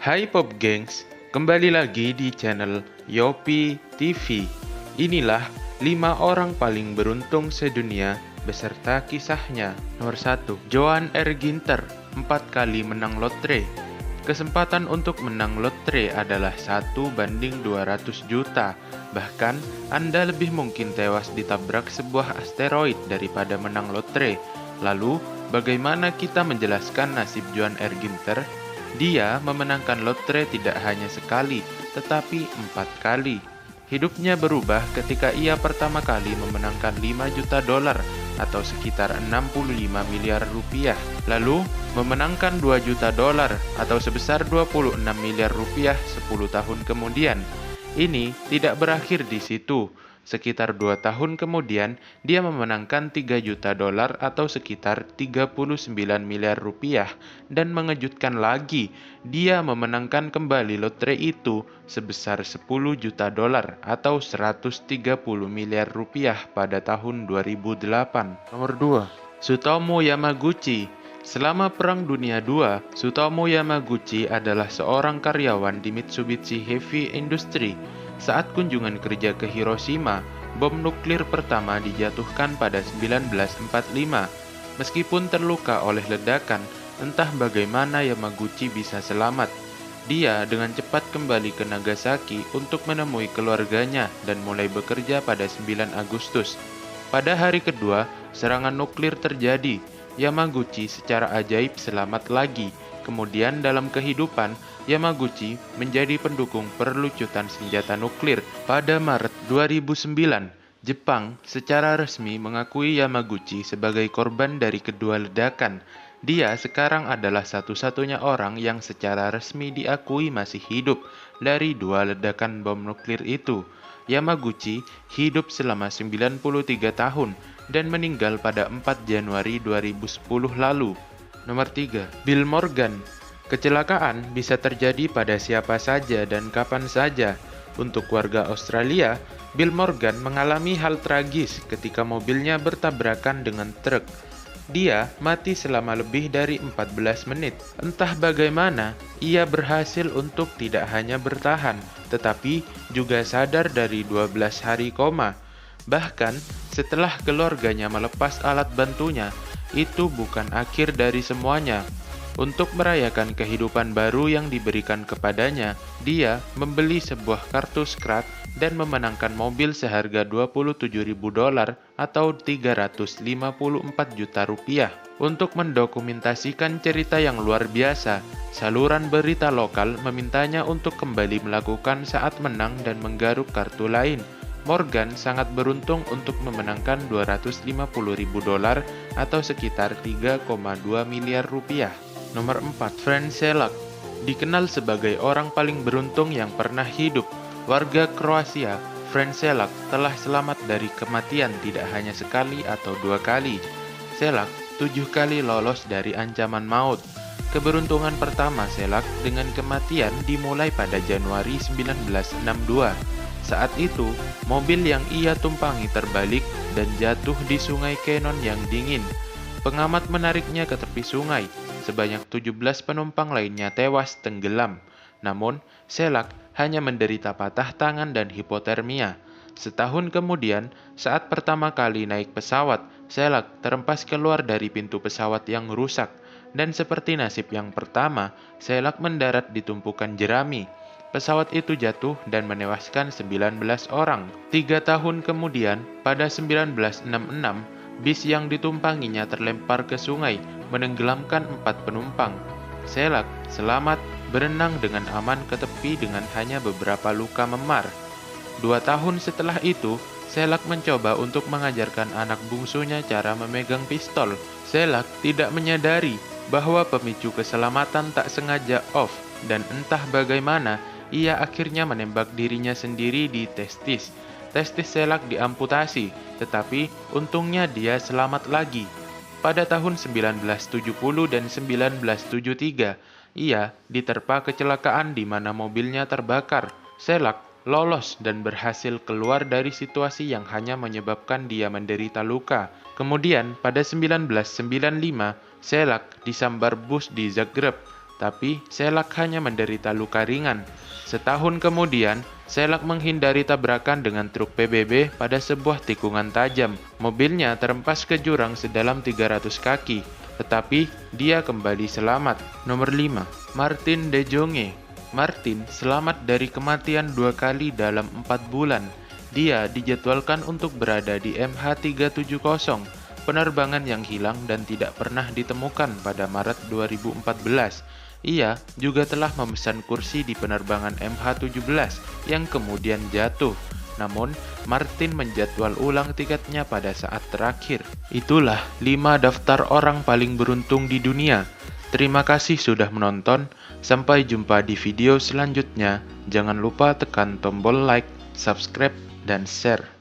Hai Pop Gengs, kembali lagi di channel Yopi TV. Inilah 5 orang paling beruntung sedunia beserta kisahnya. Nomor 1, Joan R. Ginter, 4 kali menang lotre. Kesempatan untuk menang lotre adalah 1:200 juta. Bahkan, Anda lebih mungkin tewas ditabrak sebuah asteroid daripada menang lotre. Lalu, bagaimana kita menjelaskan nasib Joan R. Ginter? Dia memenangkan lotre tidak hanya sekali, tetapi 4 kali. Hidupnya berubah ketika ia pertama kali memenangkan 5 juta dolar atau sekitar 65 miliar rupiah. Lalu, memenangkan 2 juta dolar atau sebesar 26 miliar rupiah 10 tahun kemudian. Ini tidak berakhir di situ. Sekitar 2 tahun kemudian, dia memenangkan 3 juta dolar atau sekitar 39 miliar rupiah. Dan mengejutkan lagi, dia memenangkan kembali lotre itu sebesar 10 juta dolar atau 130 miliar rupiah pada tahun 2008. Nomor 2, Tsutomu Yamaguchi. Selama Perang Dunia II, Tsutomu Yamaguchi adalah seorang karyawan di Mitsubishi Heavy Industry. Saat kunjungan kerja ke Hiroshima, bom nuklir pertama dijatuhkan pada 1945. Meskipun terluka oleh ledakan, entah bagaimana Yamaguchi bisa selamat. Dia dengan cepat kembali ke Nagasaki untuk menemui keluarganya dan mulai bekerja pada 9 Agustus. Pada hari kedua, serangan nuklir terjadi. Yamaguchi secara ajaib selamat lagi. Kemudian dalam kehidupan, Yamaguchi menjadi pendukung perlucutan senjata nuklir. Pada Maret 2009, Jepang secara resmi mengakui Yamaguchi sebagai korban dari kedua ledakan. Dia sekarang adalah satu-satunya orang yang secara resmi diakui masih hidup dari 2 ledakan bom nuklir itu. Yamaguchi hidup selama 93 tahun dan meninggal pada 4 Januari 2010 lalu. Nomor 3, Bill Morgan. Kecelakaan bisa terjadi pada siapa saja dan kapan saja. Untuk warga Australia, Bill Morgan mengalami hal tragis ketika mobilnya bertabrakan dengan truk. Dia mati selama lebih dari 14 menit. Entah bagaimana, ia berhasil untuk tidak hanya bertahan, tetapi juga sadar dari 12 hari koma. Bahkan, setelah keluarganya melepas alat bantunya, itu bukan akhir dari semuanya. Untuk merayakan kehidupan baru yang diberikan kepadanya, dia membeli sebuah kartu scratch dan memenangkan mobil seharga 27.000 dolar atau 354 juta rupiah. Untuk mendokumentasikan cerita yang luar biasa, saluran berita lokal memintanya untuk kembali melakukan saat menang dan menggaruk kartu lain. Morgan sangat beruntung untuk memenangkan 250.000 dolar atau sekitar 3,2 miliar rupiah. Nomor 4, Frank Selak. Dikenal sebagai orang paling beruntung yang pernah hidup, warga Kroasia, Frank Selak telah selamat dari kematian tidak hanya sekali atau 2 kali. Selak 7 kali lolos dari ancaman maut. Keberuntungan pertama Selak dengan kematian dimulai pada Januari 1962. Saat itu, mobil yang ia tumpangi terbalik dan jatuh di sungai Kenon yang dingin. Pengamat menariknya ke tepi sungai. Sebanyak 17 penumpang lainnya tewas tenggelam. Namun, Selak hanya menderita patah tangan dan hipotermia. Setahun kemudian, saat pertama kali naik pesawat, Selak terempas keluar dari pintu pesawat yang rusak. Dan seperti nasib yang pertama, Selak mendarat di tumpukan jerami. Pesawat itu jatuh dan menewaskan 19 orang. 3 tahun kemudian, pada 1966, bis yang ditumpanginya terlempar ke sungai, menenggelamkan 4 penumpang. Selak selamat berenang dengan aman ke tepi dengan hanya beberapa luka memar. 2 tahun setelah itu, Selak mencoba untuk mengajarkan anak bungsunya cara memegang pistol. Selak tidak menyadari bahwa pemicu keselamatan tak sengaja off, dan entah bagaimana, ia akhirnya menembak dirinya sendiri di testis. Testis Selak diamputasi, tetapi untungnya dia selamat lagi. Pada tahun 1970 dan 1973, ia diterpa kecelakaan di mana mobilnya terbakar. Selak lolos dan berhasil keluar dari situasi yang hanya menyebabkan dia menderita luka. Kemudian, pada 1995, Selak disambar bus di Zagreb. tapi Selak hanya menderita luka ringan. Setahun kemudian, Selak menghindari tabrakan dengan truk PBB pada sebuah tikungan tajam. Mobilnya terempas ke jurang sedalam 300 kaki, tetapi dia kembali selamat. Nomor 5. Martin de Jonge. Martin selamat dari kematian 2 kali dalam 4 bulan. Dia dijadwalkan untuk berada di MH370, penerbangan yang hilang dan tidak pernah ditemukan pada Maret 2014. Ia juga telah memesan kursi di penerbangan MH17 yang kemudian jatuh. Namun, Martin menjadwal ulang tiketnya pada saat terakhir. Itulah 5 daftar orang paling beruntung di dunia. Terima kasih sudah menonton. Sampai jumpa di video selanjutnya. Jangan lupa tekan tombol like, subscribe, dan share.